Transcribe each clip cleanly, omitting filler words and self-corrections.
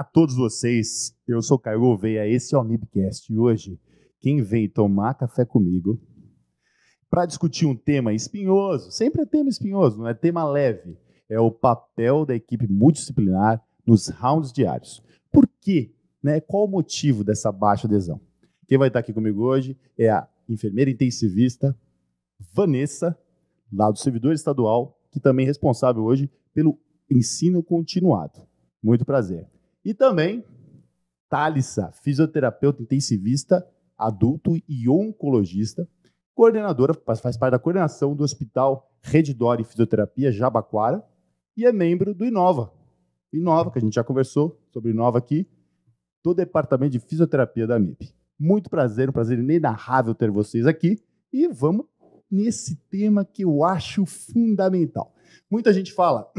Olá a todos vocês, eu sou Caio Gouveia, esse é o MIBcast e hoje quem vem tomar café comigo para discutir um tema espinhoso, sempre é tema espinhoso, não é tema leve, é o papel da equipe multidisciplinar nos rounds diários. Por quê? Qual o motivo dessa baixa adesão? Quem vai estar aqui comigo hoje é a enfermeira intensivista Vanessa, lá do servidor estadual, que também é responsável hoje pelo ensino continuado. Muito prazer. E também Thalissa, fisioterapeuta intensivista, adulto e oncologista, coordenadora, faz parte da coordenação do Hospital Redditor Fisioterapia Jabaquara e é membro do Inova. Inova, que a gente já conversou sobre Inova aqui, do Departamento de Fisioterapia da MIB. Muito prazer, um prazer inenarrável ter vocês aqui e vamos nesse tema que eu acho fundamental. Muita gente fala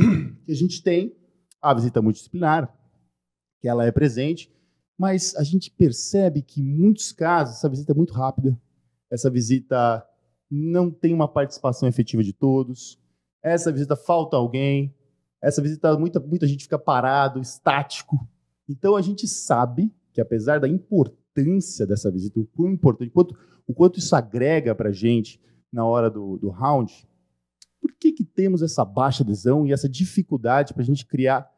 que a gente tem a visita multidisciplinar, que ela é presente, mas a gente percebe que em muitos casos essa visita é muito rápida, essa visita não tem uma participação efetiva de todos, essa visita falta alguém, essa visita muita gente fica parado, estático. Então a gente sabe que apesar da importância dessa visita, o quão importante, o quanto isso agrega para a gente na hora do round, por que temos essa baixa adesão e essa dificuldade para a gente criar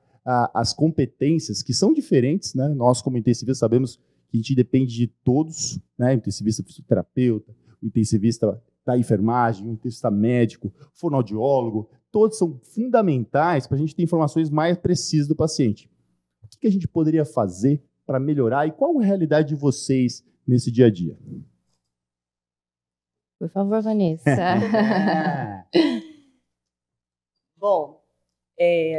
as competências que são diferentes, né? Nós, como intensivistas, sabemos que a gente depende de todos, né? O intensivista fisioterapeuta, o intensivista da enfermagem, o intensivista médico, o fonoaudiólogo, todos são fundamentais para a gente ter informações mais precisas do paciente. O que a gente poderia fazer para melhorar e qual a realidade de vocês nesse dia a dia? Por favor, Vanessa. Bom,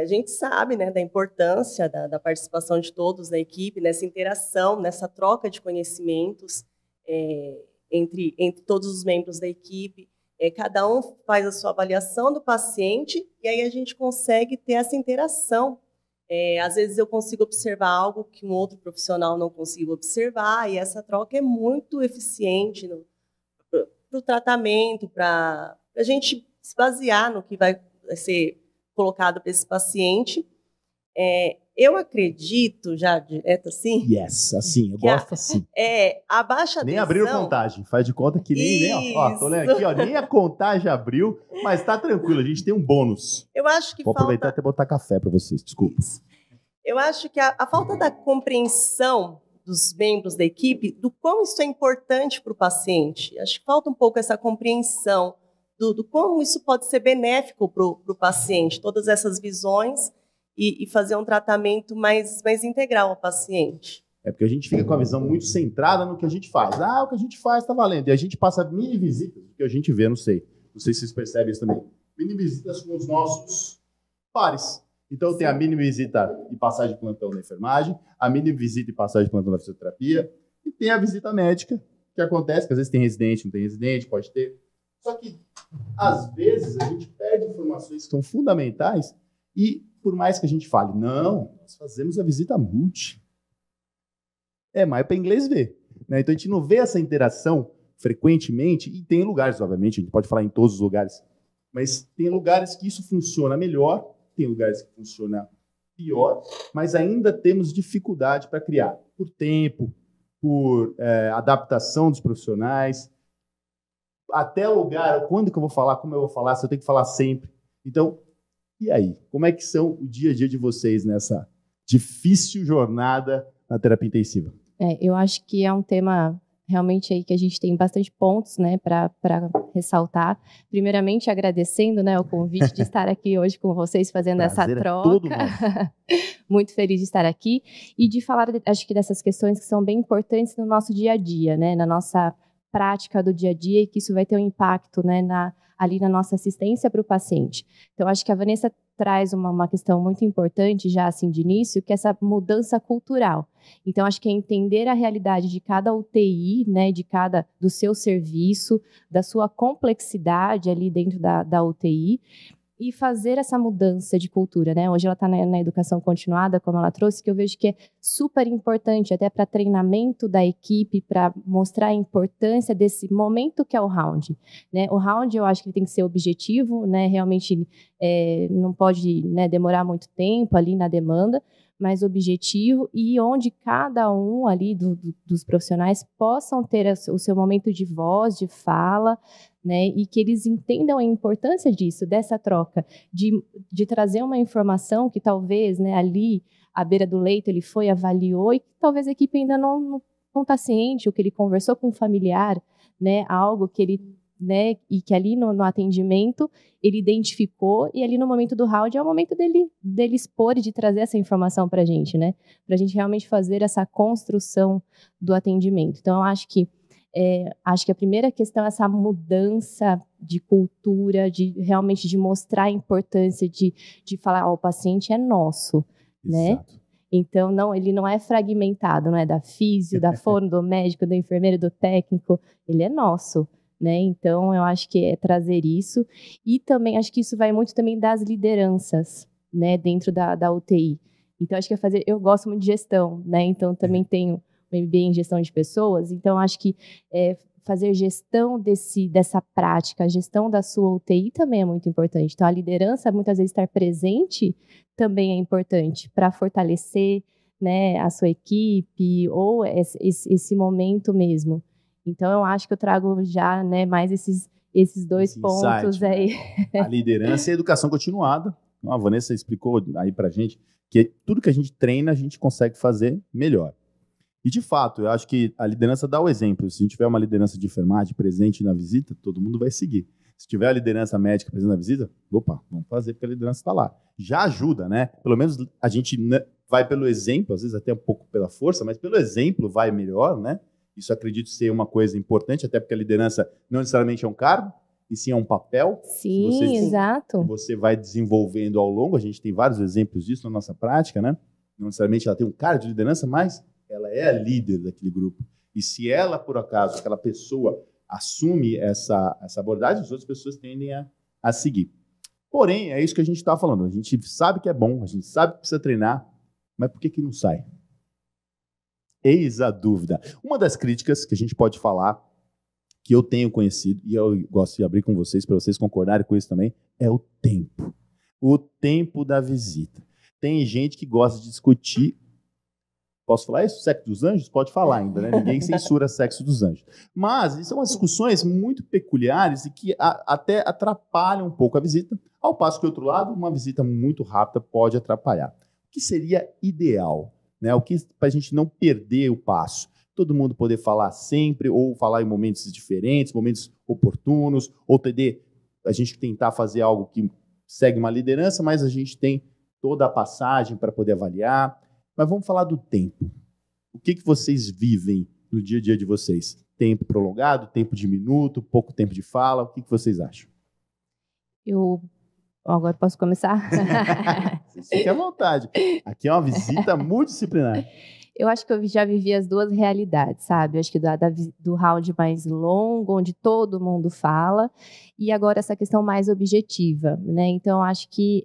a gente sabe, né, da importância da participação de todos na equipe, nessa interação, nessa troca de conhecimentos entre todos os membros da equipe. Cada um faz a sua avaliação do paciente e aí a gente consegue ter essa interação. Às vezes eu consigo observar algo que um outro profissional não conseguiu observar e essa troca é muito eficiente para o tratamento, para a gente se basear no que vai ser colocado para esse paciente. Eu acredito, já direto assim... Yes, assim, eu gosto assim. A baixa adesão... Nem abriu contagem, faz de conta que nem ó, tô lendo aqui, ó, nem a contagem abriu, mas tá tranquilo, a gente tem um bônus. Eu acho que vou aproveitar até botar café para vocês, desculpa. Eu acho que a falta da compreensão dos membros da equipe do quão isso é importante para o paciente. Acho que falta um pouco essa compreensão do como isso pode ser benéfico para o paciente, todas essas visões e fazer um tratamento mais integral ao paciente. Porque a gente fica com a visão muito centrada no que a gente faz. O que a gente faz está valendo. E a gente passa mini visitas, que a gente vê, não sei se vocês percebem isso também, mini visitas com os nossos pares. Então tem a mini visita e passagem de plantão na enfermagem, a mini visita e passagem de plantão na fisioterapia, e tem a visita médica, que acontece, que às vezes tem residente, não tem residente, pode ter. Só que, às vezes, a gente perde informações que são fundamentais e, por mais que a gente fale, não, nós fazemos a visita multi. Mas para inglês ver. Né? Então, a gente não vê essa interação frequentemente, e tem lugares, obviamente, a gente pode falar em todos os lugares, mas tem lugares que isso funciona melhor, tem lugares que funciona pior, mas ainda temos dificuldade para criar, por tempo, por adaptação dos profissionais, até o lugar, quando que eu vou falar, como eu vou falar, se eu tenho que falar sempre. Então, e aí? Como é que são o dia a dia de vocês nessa difícil jornada na terapia intensiva? Eu acho que é um tema realmente aí que a gente tem bastante pontos, né, para ressaltar. Primeiramente, agradecendo, né, o convite de estar aqui hoje com vocês fazendo essa troca. Todo nosso. Muito feliz de estar aqui e de falar, acho que dessas questões que são bem importantes no nosso dia a dia, né, na nossa prática do dia a dia e que isso vai ter um impacto, né, ali na nossa assistência para o paciente. Então, acho que a Vanessa traz uma questão muito importante já assim de início, que é essa mudança cultural. Então, acho que é entender a realidade de cada UTI, né, do seu serviço, da sua complexidade ali dentro da UTI, e fazer essa mudança de cultura, né? Hoje ela está na educação continuada, como ela trouxe, que eu vejo que é super importante, até para treinamento da equipe, para mostrar a importância desse momento que é o round, né? O round, eu acho que ele tem que ser objetivo, né? Realmente não pode, né, demorar muito tempo ali na demanda, mais objetivo e onde cada um ali dos profissionais possam ter o seu momento de voz, de fala, né, e que eles entendam a importância disso, dessa troca, de trazer uma informação que talvez, né, ali à beira do leito ele foi, avaliou e que talvez a equipe ainda não está ciente, ou que ele conversou com um familiar, né, algo que ele, né, e que ali no atendimento ele identificou, e ali no momento do round é o momento dele expor e de trazer essa informação para a gente, né, para a gente realmente fazer essa construção do atendimento. Então, eu acho que a primeira questão é essa mudança de cultura, de realmente de mostrar a importância de falar, o paciente é nosso, né? Então, ele não é fragmentado, não é da físio, da fono, do médico, do enfermeiro, do técnico, ele é nosso, né? Então, eu acho que é trazer isso, e também acho que isso vai muito também das lideranças, né, dentro da UTI. Então, acho que eu gosto muito de gestão, né? Então, também tenho um MBA em gestão de pessoas, então acho que fazer gestão dessa prática, a gestão da sua UTI também é muito importante. Então, a liderança, muitas vezes, estar presente também é importante para fortalecer, né, a sua equipe ou esse momento mesmo. Então, eu acho que eu trago já, né, mais esses dois pontos insight, aí. Né? A liderança e a educação continuada. A Vanessa explicou aí para a gente que tudo que a gente treina, a gente consegue fazer melhor. E, de fato, eu acho que a liderança dá o exemplo. Se a gente tiver uma liderança de enfermagem presente na visita, todo mundo vai seguir. Se tiver a liderança médica presente na visita, vamos fazer, porque a liderança está lá. Já ajuda, né? Pelo menos a gente vai pelo exemplo, às vezes até um pouco pela força, mas pelo exemplo vai melhor, né? Isso acredito ser uma coisa importante, até porque a liderança não necessariamente é um cargo, e sim é um papel. Sim, exato. Que você vai desenvolvendo ao longo. A gente tem vários exemplos disso na nossa prática, né? Não necessariamente ela tem um cargo de liderança, mas ela é a líder daquele grupo. E se ela, por acaso, aquela pessoa assume essa abordagem, as outras pessoas tendem a seguir. Porém, é isso que a gente está falando. A gente sabe que é bom, a gente sabe que precisa treinar, mas por que não sai? Eis a dúvida. Uma das críticas que a gente pode falar, que eu tenho conhecido, e eu gosto de abrir com vocês, para vocês concordarem com isso também, é o tempo. O tempo da visita. Tem gente que gosta de discutir. Posso falar isso? Sexo dos anjos? Pode falar ainda, né? Ninguém censura sexo dos anjos. Mas são umas discussões muito peculiares e que até atrapalham um pouco a visita, ao passo que, do outro lado, uma visita muito rápida pode atrapalhar. O que seria ideal? Né? O que para a gente não perder o passo? Todo mundo poder falar sempre, ou falar em momentos diferentes, momentos oportunos, ou a gente tentar fazer algo que segue uma liderança, mas a gente tem toda a passagem para poder avaliar. Mas vamos falar do tempo. O que vocês vivem no dia a dia de vocês? Tempo prolongado, tempo de minuto, pouco tempo de fala? O que vocês acham? Agora posso começar? Vocês fiquem à vontade. Aqui é uma visita multidisciplinar. Eu acho que eu já vivi as duas realidades, sabe? Eu acho que do round mais longo, onde todo mundo fala, e agora essa questão mais objetiva, né? Então, eu acho que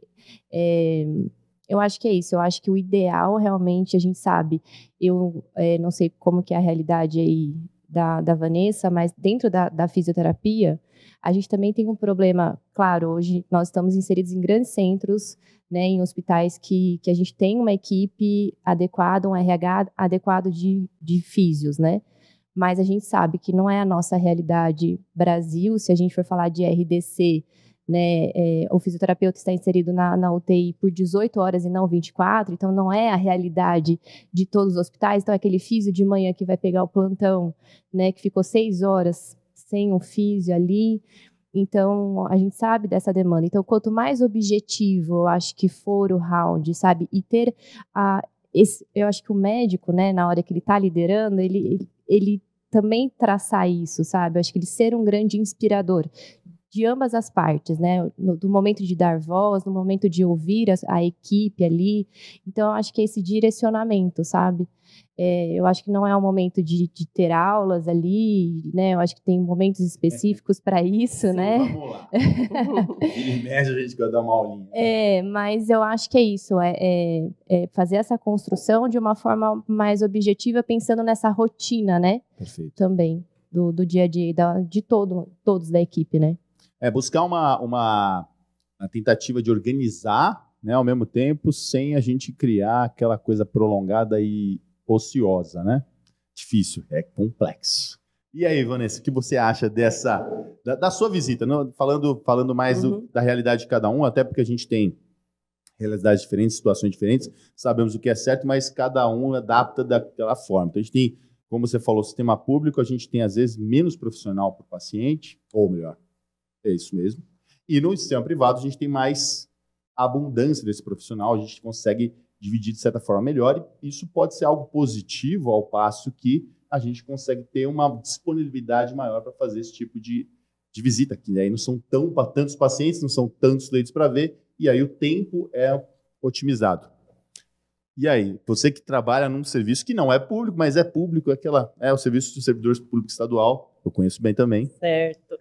é isso. Eu acho que o ideal, realmente, a gente sabe, eu não sei como que é a realidade aí da Vanessa, mas dentro da fisioterapia, a gente também tem um problema. Claro, hoje nós estamos inseridos em grandes centros, né, em hospitais que a gente tem uma equipe adequada, um RH adequado de físios, né? Mas a gente sabe que não é a nossa realidade Brasil. Se a gente for falar de RDC, né, o fisioterapeuta está inserido na UTI por 18 horas e não 24, então não é a realidade de todos os hospitais. Então é aquele físio de manhã que vai pegar o plantão, né, que ficou 6 horas sem um físio ali. Então, a gente sabe dessa demanda. Então, quanto mais objetivo, eu acho que for o round, sabe, e ter eu acho que o médico, né, na hora que ele está liderando, ele também traçar isso, sabe? Eu acho que ele ser um grande inspirador de ambas as partes, né? Do momento de dar voz, no momento de ouvir a equipe ali. Então, eu acho que é esse direcionamento, sabe? Eu acho que não é o momento de ter aulas ali, né? Eu acho que tem momentos específicos para isso, sim, né? Vamos lá. Ele mexe, a gente quer dar uma aulinha. Mas eu acho que é isso, fazer essa construção de uma forma mais objetiva, pensando nessa rotina, né? Perfeito. Também, do dia a dia, de todos da equipe, né? Buscar uma tentativa de organizar né, ao mesmo tempo, sem a gente criar aquela coisa prolongada e ociosa, né? Difícil, é complexo. E aí, Vanessa, o que você acha da sua visita? Não, falando mais da realidade de cada um, até porque a gente tem realidades diferentes, situações diferentes, sabemos o que é certo, mas cada um adapta daquela forma. Então, a gente tem, como você falou, sistema público, a gente tem, às vezes, menos profissional para o paciente, ou melhor, é isso mesmo. E no sistema privado, a gente tem mais abundância desse profissional, a gente consegue dividir de certa forma melhor, e isso pode ser algo positivo, ao passo que a gente consegue ter uma disponibilidade maior para fazer esse tipo de visita, que aí não são tantos pacientes, não são tantos leitos para ver, e aí o tempo é otimizado. E aí, você que trabalha num serviço que não é público, mas é público, é o serviço do servidor público estadual, eu conheço bem também. Certo.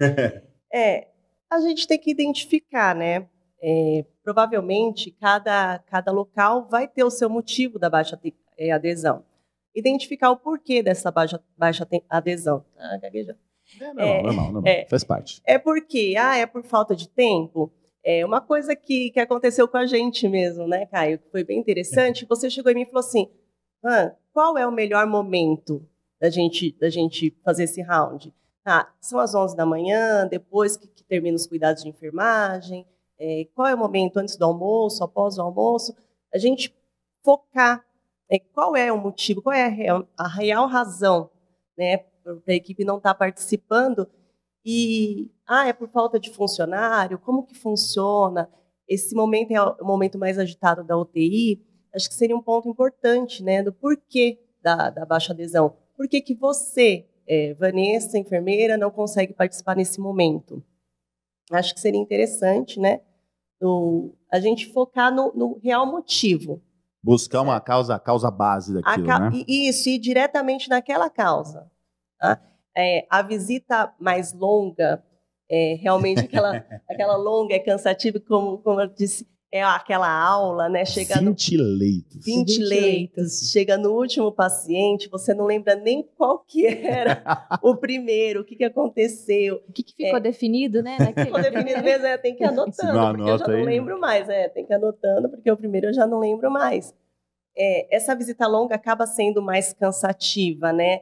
A gente tem que identificar, né? Provavelmente, cada local vai ter o seu motivo da baixa adesão. Identificar o porquê dessa baixa adesão. Gaguejando. Normal. Faz parte. É porque, é por falta de tempo? É uma coisa que aconteceu com a gente mesmo, né, Caio? Que foi bem interessante. Você chegou em mim e falou assim, qual é o melhor momento da gente fazer esse round? São as 11 da manhã, depois que termina os cuidados de enfermagem, qual é o momento antes do almoço, após o almoço? A gente focar qual é o motivo, qual é a real razão, né, para a equipe não estar participando. E, é por falta de funcionário, como que funciona? Esse momento é o momento mais agitado da UTI. Acho que seria um ponto importante, né, do porquê da baixa adesão. Por que você, Vanessa, enfermeira, não consegue participar nesse momento? Acho que seria interessante, né, a gente focar no real motivo. Buscar uma causa base daquilo, né? Isso, ir diretamente naquela causa. Tá? A visita mais longa, realmente aquela longa, cansativa, como eu disse, aquela aula, né? 20 leitos. 20 leitos. Chega no último paciente, você não lembra nem qual que era o primeiro, o que aconteceu. O que ficou definido, né? Ficou definido mesmo, tem que ir anotando, porque eu já não lembro mais. Tem que ir anotando, porque o primeiro eu já não lembro mais. Essa visita longa acaba sendo mais cansativa, né?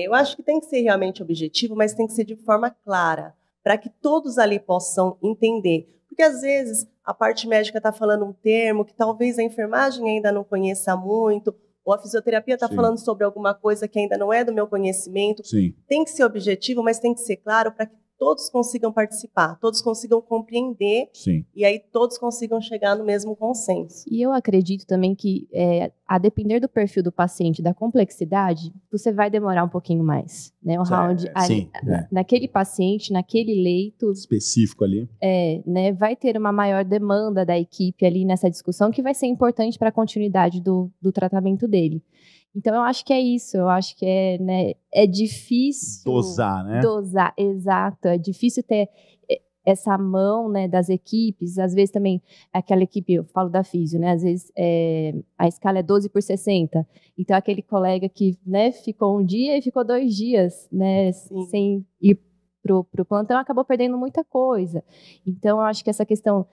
Eu acho que tem que ser realmente objetivo, mas tem que ser de forma clara, para que todos ali possam entender. Porque, às vezes, a parte médica está falando um termo que talvez a enfermagem ainda não conheça muito, ou a fisioterapia está falando sobre alguma coisa que ainda não é do meu conhecimento. Sim. Tem que ser objetivo, mas tem que ser claro para que todos consigam participar, todos consigam compreender. Sim. E aí todos consigam chegar no mesmo consenso. E eu acredito também que, a depender do perfil do paciente, da complexidade, você vai demorar um pouquinho mais, né? O round, naquele paciente, naquele leito específico ali, né? Vai ter uma maior demanda da equipe ali nessa discussão, que vai ser importante para a continuidade do tratamento dele. Então, eu acho que é isso, eu acho que é difícil... Dosar, né? Dosar, exato. É difícil ter essa mão, né, das equipes. Às vezes também, aquela equipe, eu falo da físio, né? Às vezes a escala é 12/60. Então, aquele colega que, né, ficou um dia e ficou 2 dias, né, sem ir pro plantão, acabou perdendo muita coisa. Então, eu acho que essa questão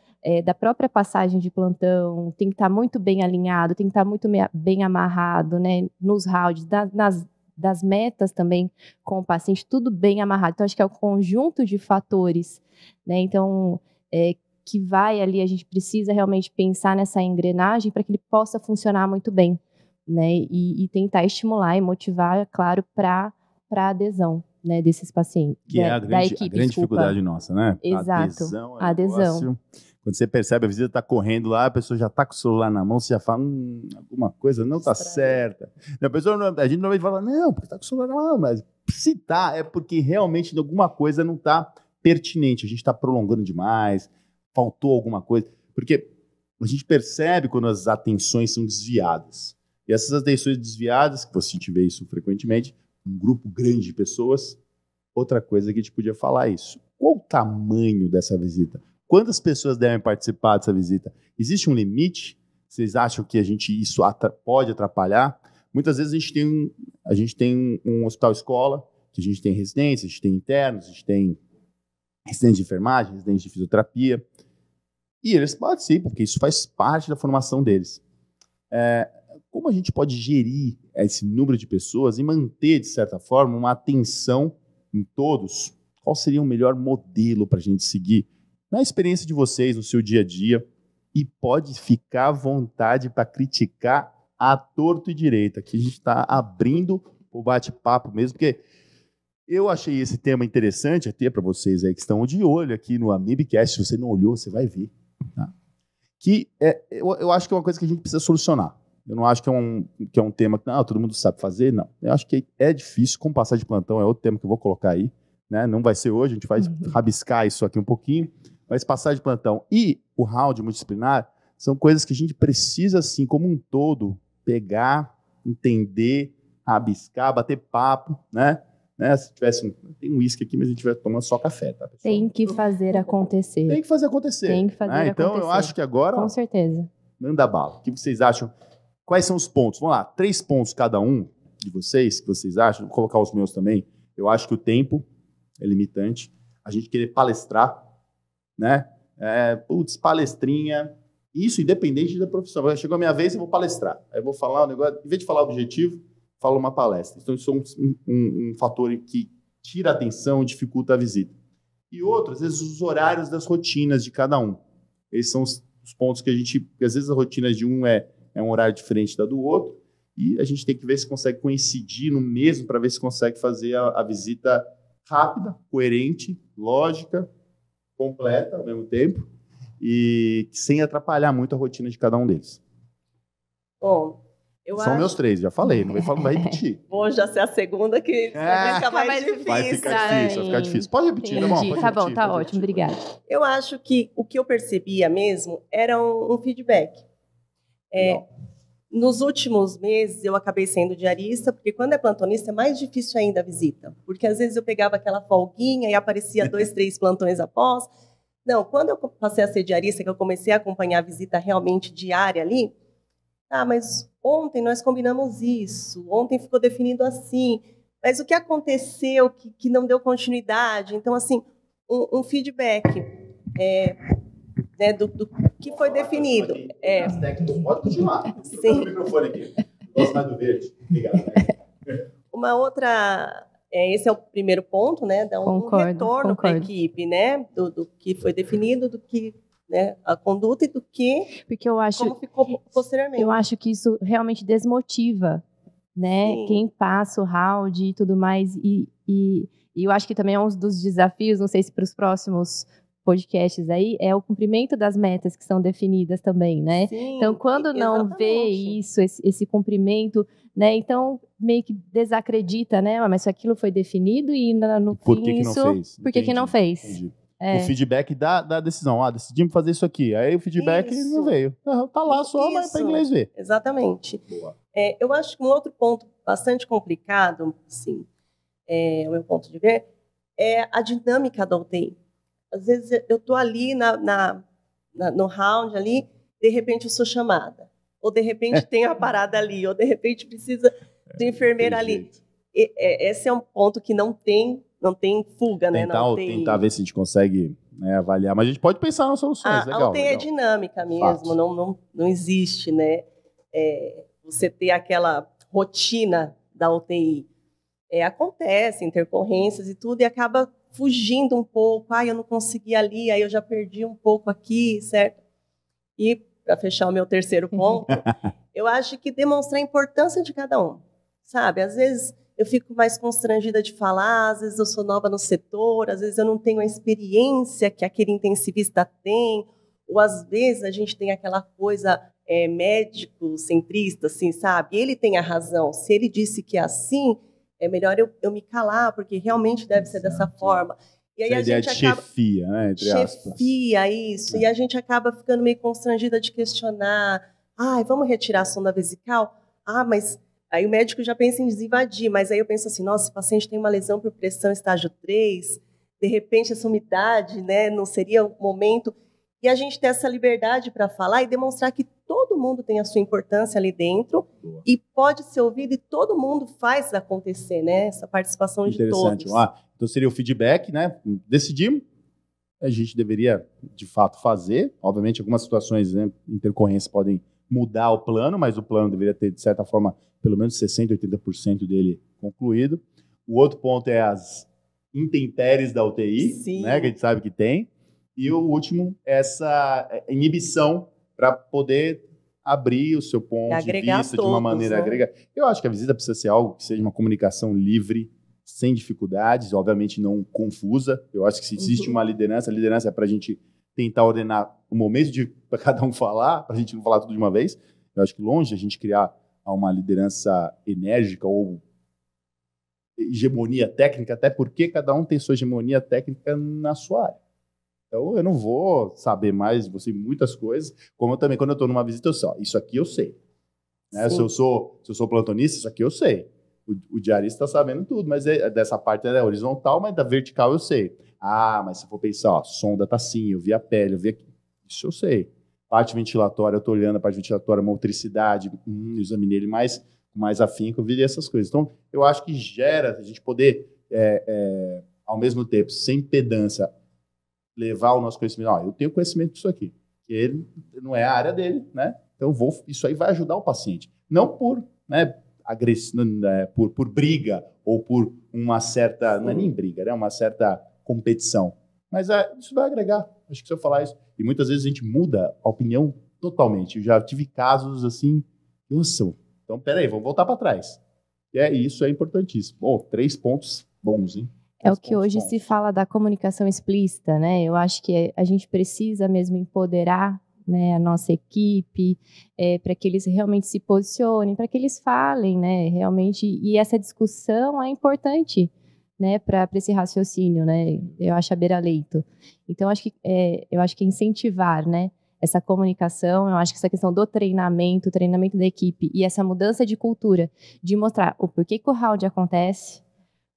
da própria passagem de plantão tem que estar muito bem alinhado, tem que estar muito bem amarrado, né, nos rounds, das metas também com o paciente, tudo bem amarrado. Então, acho que é o conjunto de fatores, né, então, que vai ali, a gente precisa realmente pensar nessa engrenagem para que ele possa funcionar muito bem, né, e tentar estimular e motivar, claro, para a adesão, né, desses pacientes. Que é a grande dificuldade nossa, né? Exato. A adesão. Quando você percebe, a visita está correndo lá, a pessoa já está com o celular na mão, você já fala, alguma coisa não está certa. A gente normalmente fala, não, porque está com o celular na mão, mas se está, é porque realmente alguma coisa não está pertinente, a gente está prolongando demais, faltou alguma coisa. Porque a gente percebe quando as atenções são desviadas. E essas atenções desviadas, que você vê isso frequentemente, um grupo grande de pessoas, outra coisa que a gente podia falar é isso. Qual o tamanho dessa visita? Quantas pessoas devem participar dessa visita? Existe um limite? Vocês acham que isso pode atrapalhar? Muitas vezes a gente tem um hospital-escola, que a gente tem residência, a gente tem internos, a gente tem residentes de enfermagem, residentes de fisioterapia. E eles participam, porque isso faz parte da formação deles. Como a gente pode gerir esse número de pessoas e manter, de certa forma, uma atenção em todos? Qual seria o melhor modelo para a gente seguir na experiência de vocês, no seu dia a dia? E pode ficar à vontade para criticar a torto e direito. Aqui a gente está abrindo o bate-papo mesmo, porque eu achei esse tema interessante até para vocês aí que estão de olho aqui no AmibCast. Se você não olhou, você vai ver. Tá? Eu acho que é uma coisa que a gente precisa solucionar. Eu não acho que é um tema que todo mundo sabe fazer, não. Eu acho que é difícil, como passar de plantão é outro tema que eu vou colocar aí. Né? Não vai ser hoje, a gente vai rabiscar isso aqui um pouquinho, mas passar de plantão e o round multidisciplinar são coisas que a gente precisa, assim, como um todo, pegar, entender, rabiscar, bater papo, né? Se tivesse tem um uísque aqui, mas a gente vai tomando só café, tá, pessoal? Tem que fazer acontecer. Tem que fazer acontecer. Tem que fazer acontecer. Então, eu acho que agora... Com certeza. Manda bala. O que vocês acham? Quais são os pontos? Vamos lá, 3 pontos cada um de vocês, que vocês acham. Vou colocar os meus também. Eu acho que o tempo é limitante. A gente querer palestrar, né? Palestrinha. Isso independente da profissão. Chegou a minha vez, eu vou palestrar. Aí eu vou falar um negócio, em vez de falar o objetivo, falo uma palestra. Então, isso é um fator que tira a atenção, dificulta a visita. E outro, às vezes, os horários das rotinas de cada um. Esses são os pontos que a gente... Porque às vezes a rotina de um é um horário diferente da do outro, e a gente tem que ver se consegue coincidir no mesmo para ver se consegue fazer a visita rápida, coerente, lógica, completa ao mesmo tempo, e sem atrapalhar muito a rotina de cada um deles. Bom, São meus 3, já falei, não vai repetir. Vou já ser a segunda que vai ficar mais difícil. Vai ficar difícil. Pode repetir, tá bom? Tá bom, tá ótimo, obrigada. Eu acho que o que eu percebia mesmo era um feedback. Nos últimos meses, eu acabei sendo diarista, porque quando é plantonista é mais difícil ainda a visita. Porque às vezes eu pegava aquela folguinha e aparecia 2, 3 plantões após. Não, quando eu passei a ser diarista, que eu comecei a acompanhar a visita realmente diária ali, mas ontem nós combinamos isso, ontem ficou definido assim, mas o que aconteceu que não deu continuidade? Então, assim, um feedback do que foi definido. As técnicas, pode continuar. Sim. O microfone aqui. Gosto mais do verde. Obrigado. Uma outra... esse é o primeiro ponto, né? Dar um retorno para a equipe, né? Do que foi definido, do que... Né, a conduta e do que... Porque eu acho... Como ficou posteriormente. Eu acho que isso realmente desmotiva, né? Sim. Quem passa o round e tudo mais. E eu acho que também é um dos desafios, não sei se para os próximos podcasts aí, é o cumprimento das metas que são definidas também, né? Sim, então, quando não vê isso, esse cumprimento, né? Então, meio que desacredita, né? Mas se aquilo foi definido e no por fim que isso... Não fez? Por que não fez? Entendi. O feedback da decisão. Decidimos fazer isso aqui. Aí o feedback não veio. Tá lá só, mas para inglês ver. Exatamente. Eu acho que um outro ponto bastante complicado, assim, o meu ponto de ver, é a dinâmica da UTI. Às vezes eu estou ali no round, ali, de repente eu sou chamada. Ou de repente tem a parada ali. Ou de repente precisa de enfermeira ali. Esse é um ponto que não tem fuga, né? Tentar ver se a gente consegue avaliar. Mas a gente pode pensar nas soluções. Legal, a UTI é dinâmica mesmo, não existe, né? Você ter aquela rotina da UTI. Acontece, intercorrências e tudo, e acaba fugindo um pouco. Eu não consegui ali, aí eu já perdi um pouco aqui, certo? E, para fechar o meu terceiro ponto, eu acho que demonstrar a importância de cada um, sabe? Às vezes... eu fico mais constrangida de falar, às vezes eu sou nova no setor, às vezes eu não tenho a experiência que aquele intensivista tem, ou às vezes a gente tem aquela coisa médico-centrista, assim, sabe? Ele tem a razão. Se ele disse que é assim, é melhor eu me calar, porque realmente deve ser dessa forma. E aí a gente acaba... chefia, né? Entre aspas. Chefia, isso. E a gente acaba ficando meio constrangida de questionar. Vamos retirar a sonda vesical? Mas... Aí o médico já pensa em desinvadir, mas aí eu penso assim, nossa, o paciente tem uma lesão por pressão estágio 3, de repente essa umidade, né, não seria o momento. E a gente ter essa liberdade para falar e demonstrar que todo mundo tem a sua importância ali dentro e pode ser ouvido e todo mundo faz acontecer, né, essa participação de todos. Interessante. Então seria o feedback, né? Decidimos, a gente deveria, de fato, fazer. Obviamente, algumas situações, né, intercorrências podem mudar o plano, mas o plano deveria ter, de certa forma, pelo menos 60%, 80% dele concluído. O outro ponto é as intempéries da UTI, né, que a gente sabe que tem. E o último, essa inibição para poder abrir o seu ponto de vista de uma maneira agregada. Eu acho que a visita precisa ser algo que seja uma comunicação livre, sem dificuldades, obviamente não confusa. Eu acho que se existe uma liderança, a liderança é para a gente tentar ordenar o momento para cada um falar, para a gente não falar tudo de uma vez. Eu acho que longe a gente criar uma liderança enérgica ou hegemonia técnica, até porque cada um tem sua hegemonia técnica na sua área. Então, eu não vou saber mais de você muitas coisas, como eu também, quando eu estou numa visita, eu sei, ó, isso aqui eu sei. Né? Se eu sou plantonista, isso aqui eu sei. O diarista está sabendo tudo, mas dessa parte é horizontal, mas da vertical eu sei. Ah, mas se for pensar, ó, sonda tá assim, eu vi a pele, eu vi aqui. Isso eu sei. Parte ventilatória, eu estou olhando a parte ventilatória, motricidade, examinei ele com mais afinco, eu vi essas coisas. Então, eu acho que gera a gente poder, ao mesmo tempo, sem pedância, levar o nosso conhecimento. Eu tenho conhecimento disso aqui, que ele não é a área dele, né? Então, isso aí vai ajudar o paciente. Não por, né, por briga ou por uma certa... Sim. Não é nem briga, né? Uma certa competição. Mas isso vai agregar. Acho que se eu falar isso... E muitas vezes a gente muda a opinião totalmente. Eu já tive casos assim... Nossa, então, peraí, vamos voltar para trás. E isso é importantíssimo. Bom, 3 pontos bons, hein? É o que hoje se fala da comunicação explícita, né? Eu acho que a gente precisa mesmo empoderar, né, a nossa equipe, para que eles realmente se posicionem, para que eles falem, né, realmente. E essa discussão é importante, né, para esse raciocínio, né? Eu acho a beira-leito. Então, eu acho que incentivar, né, essa comunicação, eu acho que essa questão do treinamento da equipe e essa mudança de cultura, de mostrar o porquê que o round acontece,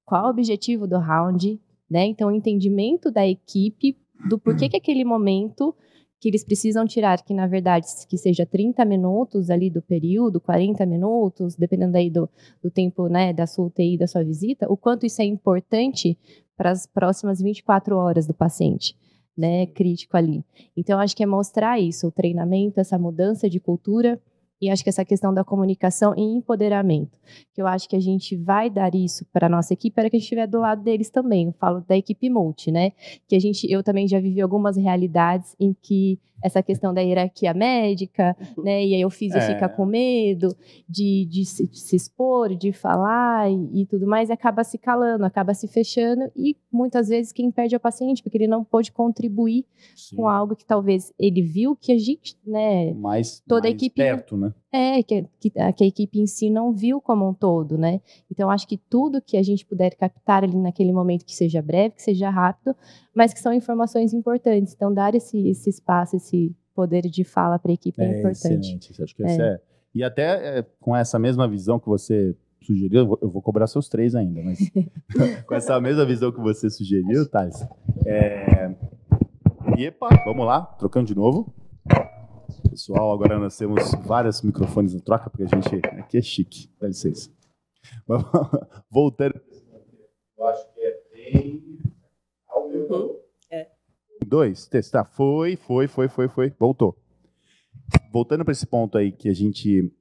qual o objetivo do round, né? Então, o entendimento da equipe do porquê que aquele momento que eles precisam tirar, que na verdade que seja 30 minutos ali do período, 40 minutos, dependendo aí do tempo, né, da sua UTI, da sua visita, o quanto isso é importante para as próximas 24 horas do paciente, né, crítico ali. Então, acho que é mostrar isso, o treinamento, essa mudança de cultura. E acho que essa questão da comunicação e empoderamento, que eu acho que a gente vai dar isso para a nossa equipe, para que a gente estiver do lado deles também. Eu falo da equipe multi, né? Que eu também já vivi algumas realidades em que essa questão da hierarquia médica, né? E aí o físio fica com medo de se expor, de falar e tudo mais, e acaba se calando, acaba se fechando, e muitas vezes quem perde é o paciente, porque ele não pôde contribuir com algo que talvez ele viu que a gente, né? Toda a equipe perto, né? Que a equipe em si não viu como um todo, né? Então, acho que tudo que a gente puder captar ali naquele momento, que seja breve, que seja rápido, mas que são informações importantes. Então, dar esse espaço, esse poder de fala para a equipe é importante. Excelente. Acho que E até com essa mesma visão que você sugeriu, eu vou cobrar seus 3 ainda, mas com essa mesma visão que você sugeriu, Thales, vamos lá, trocando de novo. Pessoal, agora nós temos vários microfones na troca, porque a gente aqui é chique. Dá licença. Voltando. Eu acho que é bem... 2, testar. Foi. Voltou. Voltando para esse ponto aí que a gente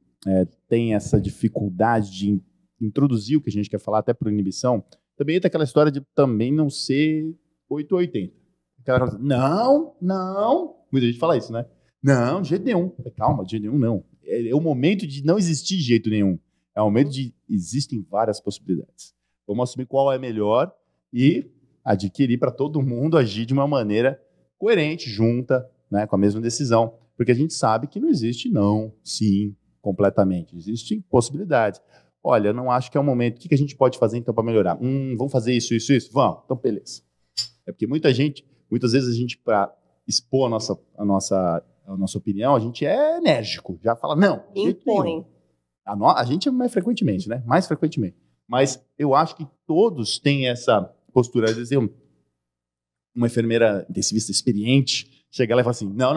tem essa dificuldade de introduzir o que a gente quer falar, até por inibição, também tem aquela história de também não ser 880. Aquela coisa, não. Muita gente fala isso, né? Não, de jeito nenhum. Calma, de jeito nenhum, não. É o momento de não existir de jeito nenhum. É o momento de existem várias possibilidades. Vamos assumir qual é melhor e adquirir para todo mundo agir de uma maneira coerente, junta, né, com a mesma decisão. Porque a gente sabe que não existe não, sim, completamente. Existem possibilidades. Olha, eu não acho que é o momento. O que a gente pode fazer então para melhorar? Vamos fazer isso? Vamos. Então, beleza. É porque muitas vezes a gente, para expor a nossa opinião, a gente é enérgico, já fala, não, impõe. A gente é mais frequentemente, né? Mais frequentemente. Mas eu acho que todos têm essa postura. Às vezes uma enfermeira intensivista experiente chega lá e fala assim, não,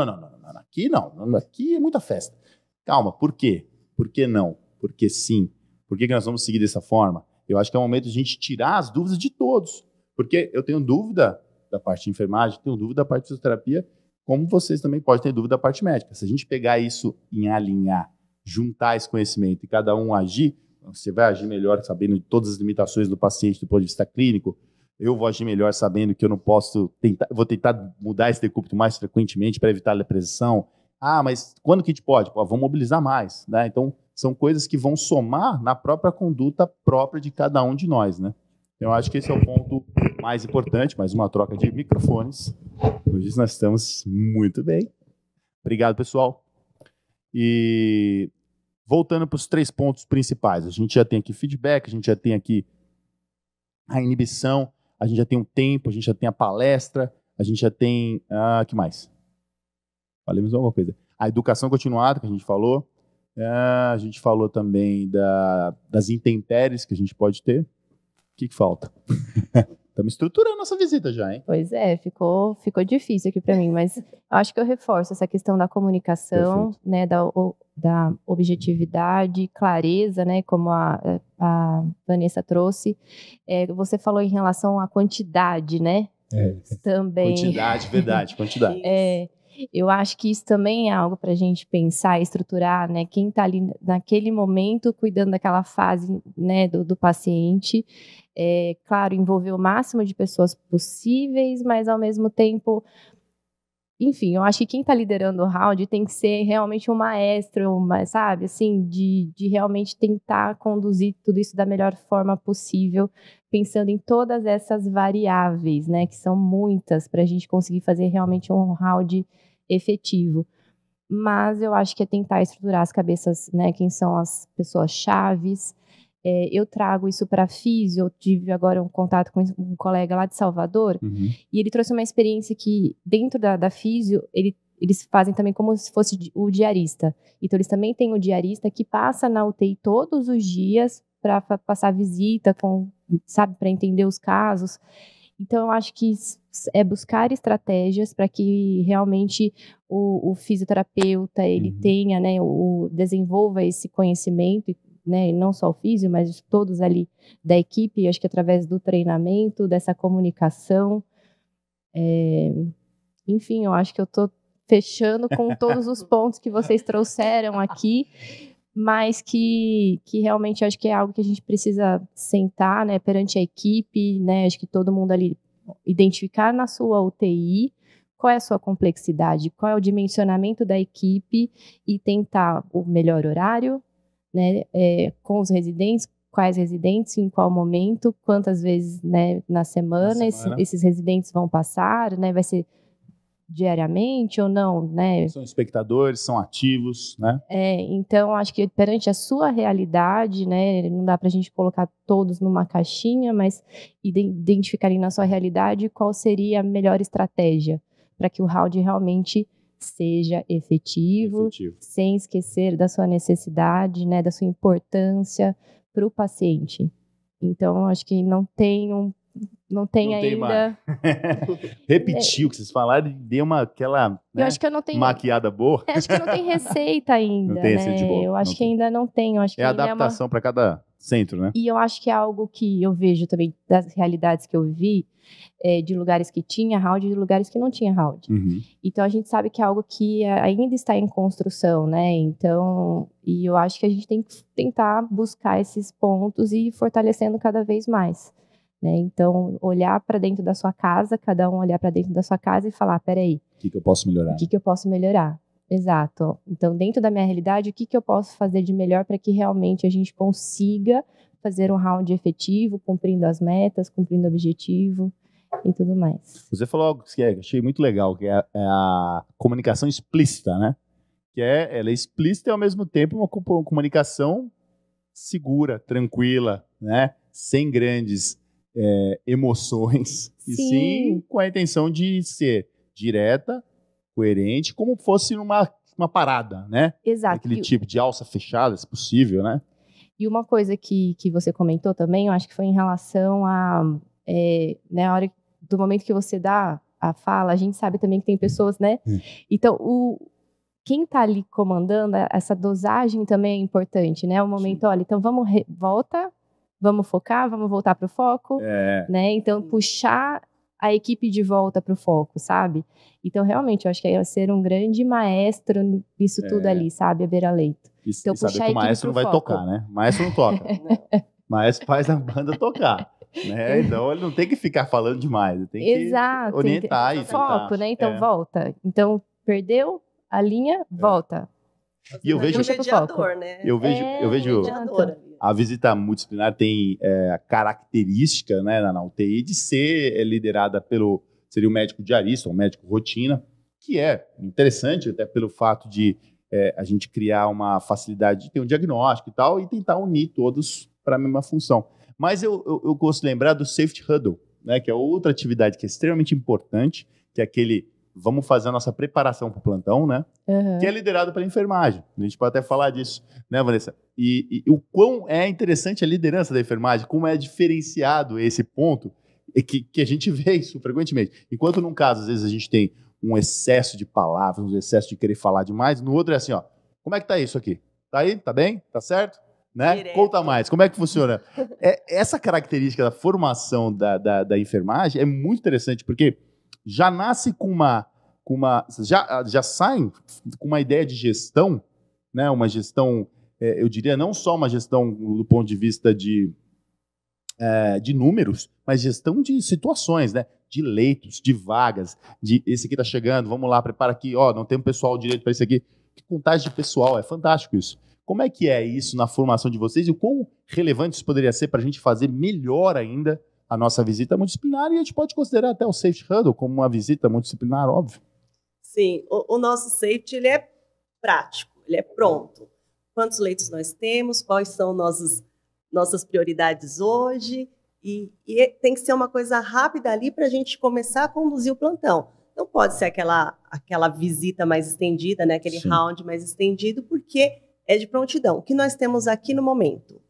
aqui é muita festa. Calma, por quê? Por que não? Por que sim? Por que nós vamos seguir dessa forma? Eu acho que é o momento de a gente tirar as dúvidas de todos. Porque eu tenho dúvida da parte de enfermagem, tenho dúvida da parte de fisioterapia, como vocês também podem ter dúvida da parte médica. Se a gente pegar isso em alinhar, juntar esse conhecimento e cada um agir, você vai agir melhor sabendo de todas as limitações do paciente do ponto de vista clínico, eu vou agir melhor sabendo que eu não posso vou tentar mudar esse decúbito mais frequentemente para evitar a depressão. Ah, mas quando que a gente pode? Pô, vamos mobilizar mais, né? Então, são coisas que vão somar na própria conduta própria de cada um de nós, né? Eu acho que esse é o ponto mais importante, mais uma troca de microfones. Hoje nós estamos muito bem. Obrigado, pessoal. E voltando para os 3 pontos principais. A gente já tem aqui feedback, a gente já tem aqui a inibição, a gente já tem um tempo, a gente já tem a palestra, a gente já tem... que mais? Falei mais alguma coisa. A educação continuada, que a gente falou. A gente falou também das intempéries que a gente pode ter. O que falta? Estamos estruturando nossa visita já, hein? Pois é, ficou difícil aqui para mim, mas acho que eu reforço essa questão da comunicação, né, da objetividade, clareza, né, como a Vanessa trouxe. Você falou em relação à quantidade, né? Também. Quantidade, verdade, quantidade. Eu acho que isso também é algo para a gente pensar e estruturar, né? Quem está ali naquele momento cuidando daquela fase, né, do paciente. Claro, envolver o máximo de pessoas possíveis, mas ao mesmo tempo, enfim, eu acho que quem está liderando o round tem que ser realmente um maestro, sabe, assim, de realmente tentar conduzir tudo isso da melhor forma possível, pensando em todas essas variáveis, né, que são muitas, para a gente conseguir fazer realmente um round efetivo. Mas eu acho que é tentar estruturar as cabeças, né, quem são as pessoas chaves. Eu trago isso para a físio. Eu tive agora um contato com um colega lá de Salvador, e ele trouxe uma experiência que, dentro da físio, eles fazem também como se fosse o diarista. Então, eles também têm o diarista que passa na UTI todos os dias para passar visita, para entender os casos. Então, eu acho que é buscar estratégias para que realmente o fisioterapeuta ele tenha, né, desenvolva esse conhecimento, né, não só o físio, mas todos ali da equipe, acho que através do treinamento, dessa comunicação. Enfim, eu acho que eu estou fechando com todos os pontos que vocês trouxeram aqui, mas que realmente acho que é algo que a gente precisa sentar, né, perante a equipe, né, acho que todo mundo ali identificar na sua UTI qual é a sua complexidade, qual é o dimensionamento da equipe e tentar o melhor horário, né, com os residentes, quais residentes, em qual momento, quantas vezes, né, na semana. Esses residentes vão passar, né, vai ser diariamente ou não, né? São espectadores, são ativos, né? Então, acho que perante a sua realidade, né, não dá para a gente colocar todos numa caixinha, mas identificarem na sua realidade qual seria a melhor estratégia para que o round realmente seja efetivo, sem esquecer da sua necessidade, né, da sua importância para o paciente. Então, acho que não tem ainda... Repetiu o que vocês falaram e deu aquela, né, eu acho que eu não tenho... maquiada boa. Acho que não tem receita ainda, não tem né? receita boa. Eu acho que ainda não tem. Eu acho que é adaptação para cada centro, né? E eu acho que é algo que eu vejo também das realidades que eu vi, de lugares que tinha round e de lugares que não tinha round. Então, a gente sabe que é algo que ainda está em construção, né? Então, e eu acho que a gente tem que tentar buscar esses pontos e ir fortalecendo cada vez mais, né? Então, olhar para dentro da sua casa, cada um olhar para dentro da sua casa e falar, peraí, o que eu posso melhorar? O que eu posso melhorar? Exato. Então, dentro da minha realidade, o que eu posso fazer de melhor para que realmente a gente consiga fazer um round efetivo, cumprindo as metas, cumprindo o objetivo e tudo mais. Você falou algo que eu achei muito legal, que é a comunicação explícita, né? Que ela é explícita e, ao mesmo tempo, uma comunicação segura, tranquila, né? Sem grandes emoções. Sim. E sim com a intenção de ser direta, coerente, como fosse uma parada, né? Exato. Aquele tipo de alça fechada, se possível, né? E uma coisa que você comentou também, eu acho que foi em relação a na hora do momento que você dá a fala, a gente sabe também que tem pessoas, né? Então, quem está ali comandando, essa dosagem também é importante, né? O momento, olha, então volta, vamos focar, vamos voltar para o foco, né? Então, puxar a equipe de volta para o foco, sabe? Então, realmente, eu acho que é ser um grande maestro nisso tudo ali, sabe? A Vera Leito. Então, e saber que o maestro não vai tocar, né? O maestro não toca. O maestro faz a banda tocar. Né? Então, ele não tem que ficar falando demais. Ele tem que orientar. E foco, né? Então, volta. Então, perdeu a linha, volta. E eu vejo... mediador, né? Eu vejo a visita multidisciplinar tem a característica, né, na UTI de ser liderada pelo... Seria o médico diarista, o médico rotina, que é interessante até pelo fato de a gente criar uma facilidade de ter um diagnóstico e tal e tentar unir todos para a mesma função. Mas eu gosto de lembrar do Safety Huddle, né, que é outra atividade que é extremamente importante, que é aquele... Vamos fazer a nossa preparação para o plantão, né? Que é liderado pela enfermagem. A gente pode até falar disso, né, Vanessa? E o quão é interessante a liderança da enfermagem, como é diferenciado esse ponto, que a gente vê isso frequentemente. Enquanto num caso, às vezes, a gente tem um excesso de palavras, um excesso de querer falar demais, no outro é assim, ó, como é que tá isso aqui? Tá aí? Tá bem? Tá certo? Né? Conta mais, como é que funciona? Essa característica da formação da enfermagem é muito interessante, porque já nasce já saem com uma ideia de gestão, né? Uma gestão, eu diria, não só uma gestão do ponto de vista de números, mas gestão de situações, né? De leitos, de vagas, de esse aqui está chegando, vamos lá, prepara aqui, ó, não tem um pessoal direito para isso aqui. Que contagem de pessoal, é fantástico isso. Como é que é isso na formação de vocês e o quão relevante isso poderia ser para a gente fazer melhor ainda a nossa visita multidisciplinar, e a gente pode considerar até o Safety Huddle como uma visita multidisciplinar, óbvio. Sim, o nosso Safety, ele é prático, ele é pronto. Quantos leitos nós temos, quais são nossas prioridades hoje, e tem que ser uma coisa rápida ali para a gente começar a conduzir o plantão. Não pode ser aquela visita mais estendida, né, aquele round mais estendido, porque é de prontidão. O que nós temos aqui no momento,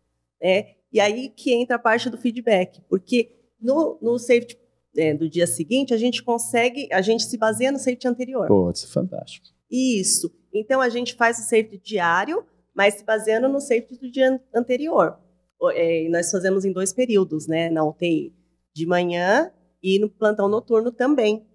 né? E aí que entra a parte do feedback, porque no safety do dia seguinte, a gente se baseia no safety anterior. Pô, isso é fantástico. Isso. Então, a gente faz o safety diário, mas se baseando no safety do dia anterior. Nós fazemos em 2 períodos, né, na UTI, de manhã e no plantão noturno também.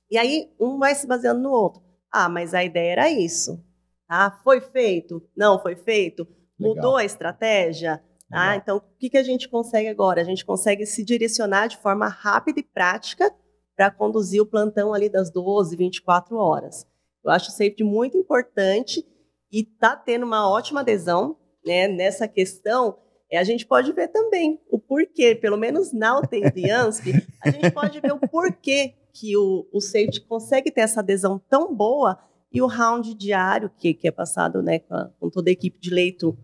E aí, um vai se baseando no outro. Ah, mas a ideia era isso. Ah, foi feito? Não foi feito? Legal. Mudou a estratégia? Ah, então, o que a gente consegue agora? A gente consegue se direcionar de forma rápida e prática para conduzir o plantão ali das 12, 24 horas. Eu acho o safety muito importante e está tendo uma ótima adesão, né, nessa questão. A gente pode ver também o porquê, pelo menos na UTI do IANSP, a gente pode ver o porquê que o safety consegue ter essa adesão tão boa e o round diário que é passado, né, com toda a equipe de leito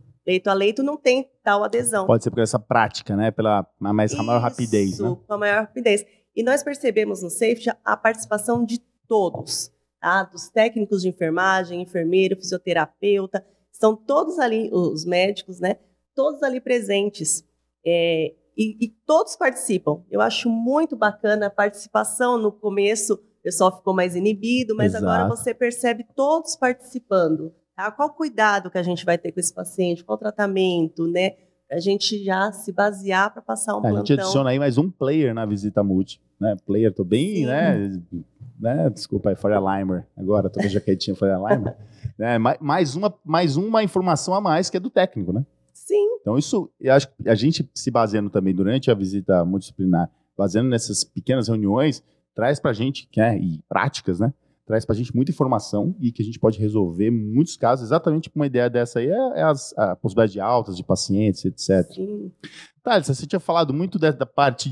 a leito, não tem tal adesão. Pode ser por essa prática, né? Pela maior rapidez, né? Com a maior rapidez. E nós percebemos no safety a participação de todos, tá? Dos técnicos de enfermagem, enfermeiro, fisioterapeuta, estão todos ali, os médicos, né? Todos ali presentes. E todos participam. Eu acho muito bacana a participação. No começo, o pessoal ficou mais inibido, mas agora você percebe todos participando. Tá? Qual cuidado que a gente vai ter com esse paciente? Qual tratamento, né? A gente já se basear para passar um plantão. A gente adiciona aí mais um player na visita multi, né? Player, tô bem, né? Desculpa aí, Faria Limer. Agora, tô com a jaquetinha Faria Limer. Mais uma informação a mais que é do técnico, né? Sim. Então, isso, eu acho que a gente se baseando também durante a visita multidisciplinar, baseando nessas pequenas reuniões, traz pra gente, e práticas, né? Traz pra gente muita informação e que a gente pode resolver muitos casos. Exatamente uma ideia dessa aí a possibilidade de altas de pacientes, etc. Sim. Thales, você tinha falado muito da parte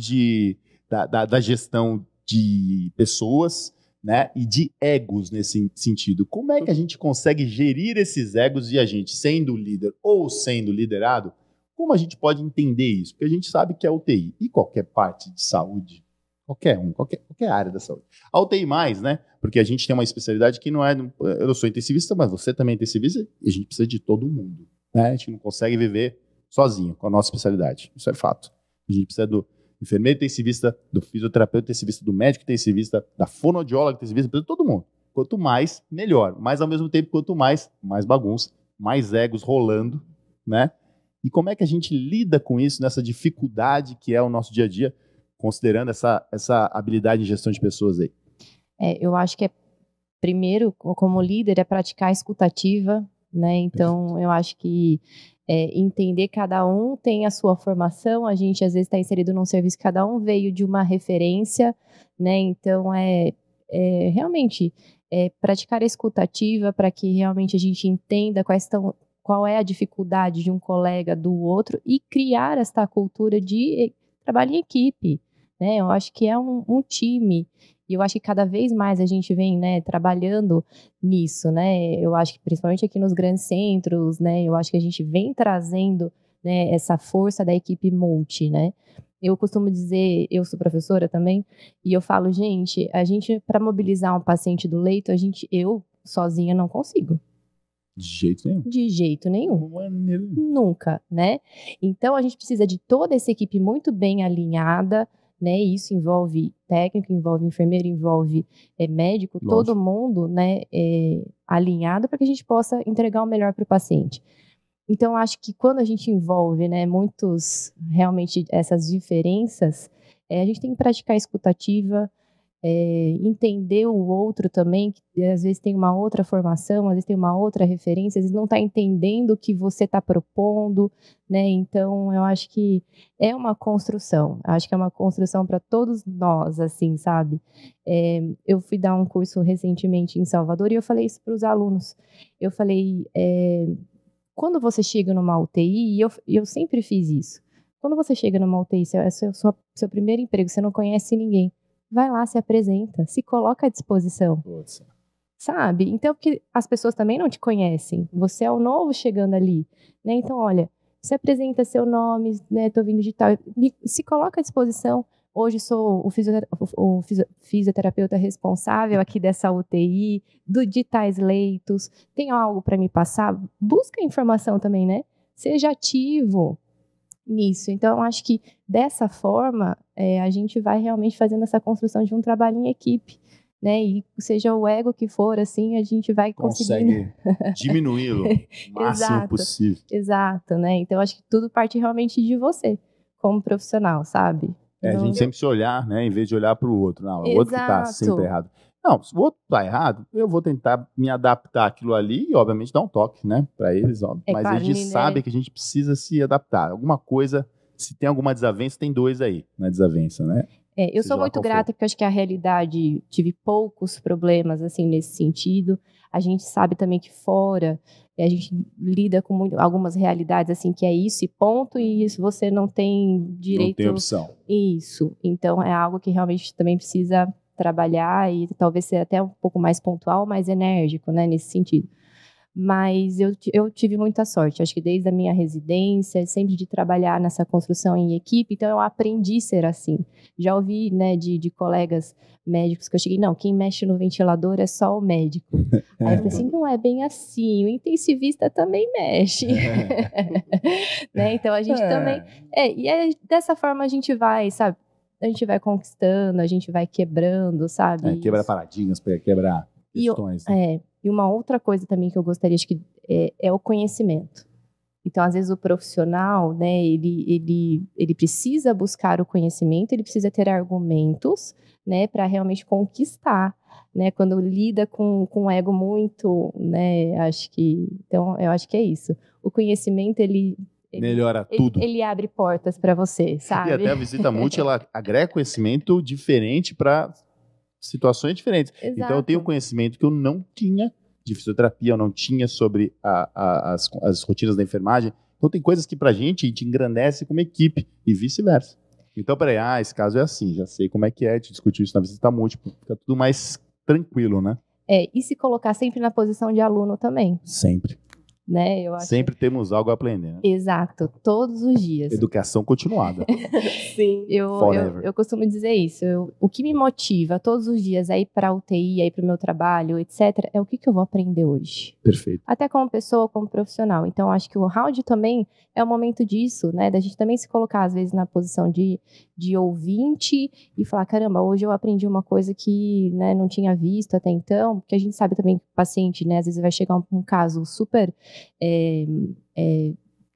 da gestão de pessoas, né, e de egos nesse sentido. Como é que a gente consegue gerir esses egos e a gente, sendo líder ou sendo liderado, como a gente pode entender isso? Porque a gente sabe que a UTI e qualquer parte de saúde, qualquer área da saúde. A UTI mais, né? Porque a gente tem uma especialidade que não é... Eu sou intensivista, mas você também é intensivista e a gente precisa de todo mundo, né? A gente não consegue viver sozinho com a nossa especialidade. Isso é fato. A gente precisa do enfermeiro intensivista, do fisioterapeuta intensivista, do médico intensivista, da fonoaudióloga intensivista, precisa de todo mundo. Quanto mais, melhor. Mas, ao mesmo tempo, quanto mais bagunça, mais egos rolando, né? E como é que a gente lida com isso, nessa dificuldade que é o nosso dia a dia? considerando essa habilidade de gestão de pessoas aí? Eu acho que primeiro, como líder, é praticar a escutativa, né? Então, eu acho que entender cada um tem a sua formação, a gente às vezes está inserido num serviço, cada um veio de uma referência, né? Então, realmente praticar a escutativa para que realmente a gente entenda qual é a dificuldade de um colega do outro e criar esta cultura de trabalho em equipe, né? Eu acho que é um time. E eu acho que cada vez mais a gente vem, né, trabalhando nisso, né? Eu acho que principalmente aqui nos grandes centros, né, eu acho que a gente vem trazendo, né, essa força da equipe multi, né? Eu costumo dizer, eu sou professora também, e eu falo, gente, para mobilizar um paciente do leito, eu sozinha não consigo. De jeito nenhum. De jeito nenhum. Nunca, né? Então a gente precisa de toda essa equipe muito bem alinhada, né? Isso envolve técnico, envolve enfermeiro, envolve médico, Lógico. todo mundo, né, alinhado para que a gente possa entregar o melhor para o paciente. Então, acho que quando a gente envolve, né, realmente essas diferenças, a gente tem que praticar a escutativa, entender o outro também, que às vezes tem uma outra formação, às vezes tem uma outra referência, às vezes não está entendendo o que você está propondo, né? Então, eu acho que é uma construção. Acho que é uma construção para todos nós, assim, sabe? Eu fui dar um curso recentemente em Salvador e eu falei isso para os alunos. Eu falei, quando você chega numa UTI, e eu sempre fiz isso, quando você chega numa UTI, é seu primeiro emprego, você não conhece ninguém, vai lá, se apresenta, se coloca à disposição. Nossa. Sabe? Então, porque as pessoas também não te conhecem. Você é o novo chegando ali, né? Então, olha, se apresenta seu nome, né? Tô vindo de tal. Se coloca à disposição. Hoje sou o fisioterapeuta responsável aqui dessa UTI, de tais leitos. Tem algo para me passar? Busca informação também, né? Seja ativo nisso. Então, eu acho que dessa forma a gente vai realmente fazendo essa construção de um trabalho em equipe, né? E seja o ego que for, assim, a gente vai conseguindo diminuí-lo o máximo possível. Exato, né? Então, acho que tudo parte realmente de você, como profissional, sabe? A gente sempre se olhar, né? Em vez de olhar para o outro. Não, é o outro que está sempre errado. Não, se o outro está errado, eu vou tentar me adaptar àquilo ali e, obviamente, dar um toque, né? Para eles, óbvio. Mas claro, a gente sabe que a gente precisa se adaptar. Alguma coisa, se tem alguma desavença, tem dois aí na desavença, né? Eu sou muito grata porque eu acho que a realidade, tive poucos problemas, assim, nesse sentido. A gente sabe também que fora, a gente lida com algumas realidades, assim, que é isso e ponto, e isso você não tem direito... Não tem opção. Isso. Então, é algo que realmente também precisa trabalhar e talvez ser até um pouco mais pontual, mais enérgico, né, nesse sentido. Mas eu tive muita sorte, acho que desde a minha residência, sempre de trabalhar nessa construção em equipe, então eu aprendi a ser assim. Já ouvi, né, de colegas médicos que eu cheguei, não, quem mexe no ventilador é só o médico. Aí eu falei assim, não é bem assim, o intensivista também mexe. Né? Então a gente também... E dessa forma a gente vai, sabe? A gente vai conquistando, a gente vai quebrando, sabe? Quebra paradigmas, quebrar questões. E uma outra coisa também que eu gostaria, acho que é o conhecimento. Então, às vezes, o profissional, né, ele precisa buscar o conhecimento, ele precisa ter argumentos, né, para realmente conquistar, né, quando lida com um ego muito, né, então, eu acho que é isso. O conhecimento, ele melhora tudo. Ele abre portas para você, sabe? E até a visita multi, ela agrega conhecimento diferente para situações diferentes. Exato. Então, eu tenho conhecimento que eu não tinha de fisioterapia, eu não tinha sobre as rotinas da enfermagem. Então, tem coisas que pra gente, a gente engrandece como equipe e vice-versa. Então, peraí, esse caso é assim, já sei como é que é, a gente discutiu isso na visita múltipla, fica tudo mais tranquilo, né? E se colocar sempre na posição de aluno também. Sempre. Né? Eu acho sempre temos algo a aprender, né? Exato, todos os dias. Educação continuada. Sim. Eu costumo dizer isso. O que me motiva todos os dias a ir para a UTI, a ir para o meu trabalho, etc., é o que eu vou aprender hoje. Perfeito. Até como pessoa, como profissional. Então, acho que o round também é o momento disso, né? Da gente também se colocar, às vezes, na posição de ouvinte e falar, caramba, hoje eu aprendi uma coisa que, né, não tinha visto até então, porque a gente sabe também que o paciente, né, às vezes vai chegar um caso super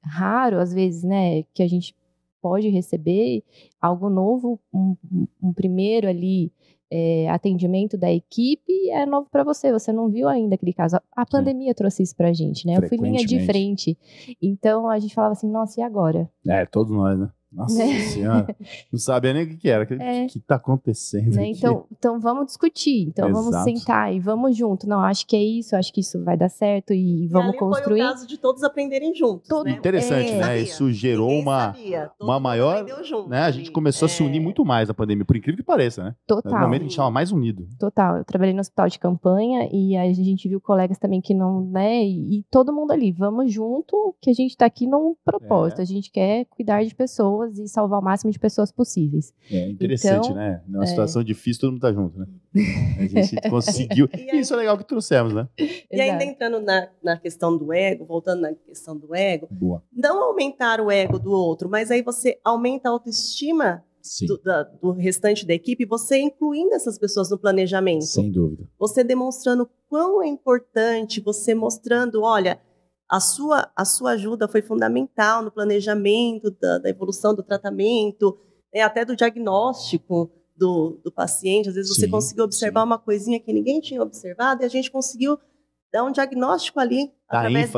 raro, às vezes, né, que a gente pode receber algo novo, um primeiro ali atendimento da equipe é novo para você, você não viu ainda aquele caso. A pandemia trouxe isso pra gente, né? Eu fui linha de frente. Então a gente falava assim, nossa, e agora? Todos nós, né? Nossa senhora, não sabia nem o que era, o que está acontecendo né? Então vamos discutir, então Exato. Vamos sentar e vamos junto. Não, acho que é isso, acho que isso vai dar certo e vamos construir. Foi o caso de todos aprenderem juntos, né? Interessante, né? Isso gerou uma maior, junto, né? A gente começou a se unir muito mais na pandemia, por incrível que pareça, né? Total. No momento a gente estava mais unido. Total, eu trabalhei no hospital de campanha e a gente viu colegas também que não, né? E todo mundo ali, vamos junto, que a gente está aqui num propósito, a gente quer cuidar de pessoas e salvar o máximo de pessoas possíveis. Interessante, então, né? Numa situação difícil, todo mundo tá junto, né? A gente conseguiu. E isso é legal que trouxemos, né? E ainda entrando na questão do ego, voltando na questão do ego, Boa. Não aumentar o ego do outro, mas aí você aumenta a autoestima do restante da equipe, você incluindo essas pessoas no planejamento. Sem dúvida. Você demonstrando quão é importante, você mostrando, olha, a sua ajuda foi fundamental no planejamento da evolução do tratamento, até do diagnóstico do paciente. Às vezes você conseguiu observar uma coisinha que ninguém tinha observado e a gente conseguiu dar um diagnóstico ali através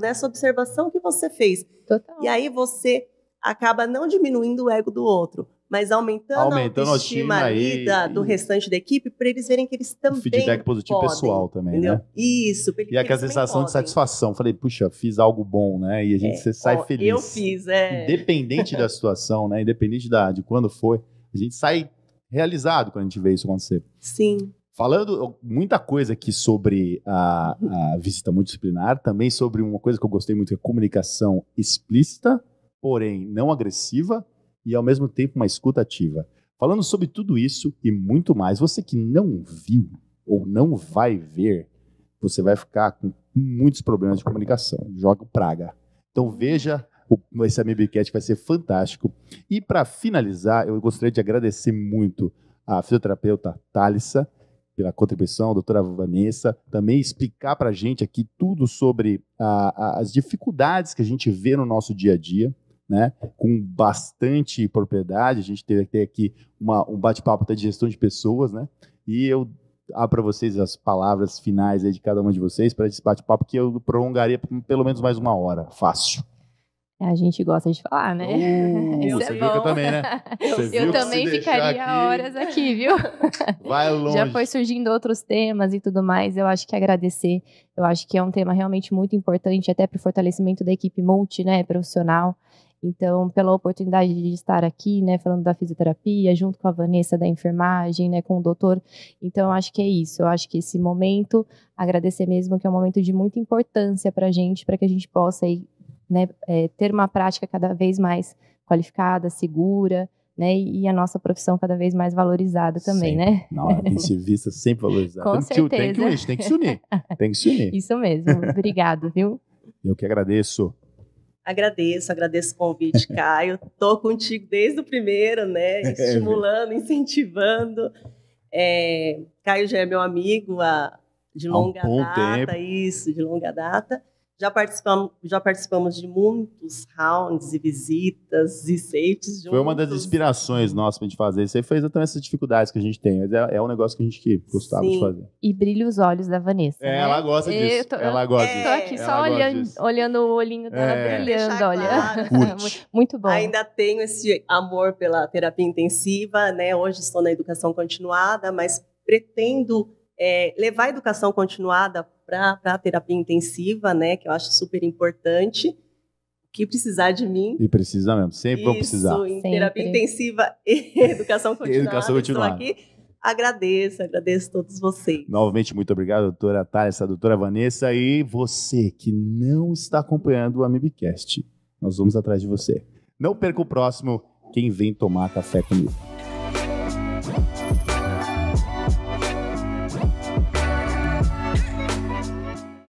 dessa observação que você fez. Total. E aí você acaba não diminuindo o ego do outro, mas aumentando a autoestima ali do restante da equipe, para eles verem que eles também feedback positivo pessoal também, entendeu? Né? Isso. E aquela sensação de satisfação. Falei, puxa, fiz algo bom, né? E a gente você sai feliz. Eu fiz, Independente da situação, né? Independente de quando foi, a gente sai realizado quando a gente vê isso acontecer. Sim. Falando muita coisa aqui sobre a visita multidisciplinar, também sobre uma coisa que eu gostei muito, que é comunicação explícita, porém não agressiva, e ao mesmo tempo uma escuta ativa. Falando sobre tudo isso e muito mais, você que não viu ou não vai ver, você vai ficar com muitos problemas de comunicação. Joga praga. Então veja esse AmiBcast, vai ser fantástico. E para finalizar, eu gostaria de agradecer muito a fisioterapeuta Thalissa pela contribuição, a doutora Vanessa, também explicar para a gente aqui tudo sobre as dificuldades que a gente vê no nosso dia a dia, né, com bastante propriedade. A gente teve que ter aqui um bate-papo até de gestão de pessoas, né, e eu abro para vocês as palavras finais aí de cada uma de vocês para esse bate-papo que eu prolongaria pelo menos mais 1 hora, fácil. A gente gosta de falar, né? Você viu que eu também, né? Eu também ficaria horas aqui, viu? Vai longe. Já foi surgindo outros temas e tudo mais. Eu acho que agradecer. Eu acho que é um tema realmente muito importante, até para o fortalecimento da equipe multi, né, profissional. Então, pela oportunidade de estar aqui, né, falando da fisioterapia, junto com a Vanessa da enfermagem, né, com o doutor. Então, eu acho que é isso. Eu acho que esse momento, agradecer mesmo, que é um momento de muita importância para a gente, para que a gente possa aí, né, ter uma prática cada vez mais qualificada, segura, né, e a nossa profissão cada vez mais valorizada também, sempre, né? Não, tem que ser vista sempre valorizada. Com certeza. Tem que se unir. Tem que se unir. Isso mesmo. Obrigado, viu? Eu que agradeço. Agradeço o convite, Caio. Tô contigo desde o primeiro, né? Estimulando, incentivando. Caio já é meu amigo de longa data. Isso, de longa data. Já participamos de muitos rounds e visitas e safeties juntos. Foi uma das inspirações nossas para a gente fazer. Isso aí foi exatamente essas dificuldades que a gente tem. É um negócio que a gente gostava de fazer. E brilha os olhos da Vanessa. Né? Ela gosta disso. Ela gosta disso. Estou aqui só olhando o olhinho dela brilhando, olha. Muito bom. Ainda tenho esse amor pela terapia intensiva, né? Hoje estou na educação continuada, mas pretendo levar a educação continuada para a terapia intensiva, né, que eu acho super importante. O que precisar de mim. E precisa mesmo, sempre vão precisar. Isso, em terapia intensiva e educação continuada. Estou aqui. Agradeço a todos vocês. Novamente, muito obrigado, doutora Thalissa, doutora Vanessa, e você que não está acompanhando o AmiBcast. Nós vamos atrás de você. Não perca o próximo Quem Vem Tomar Café Comigo.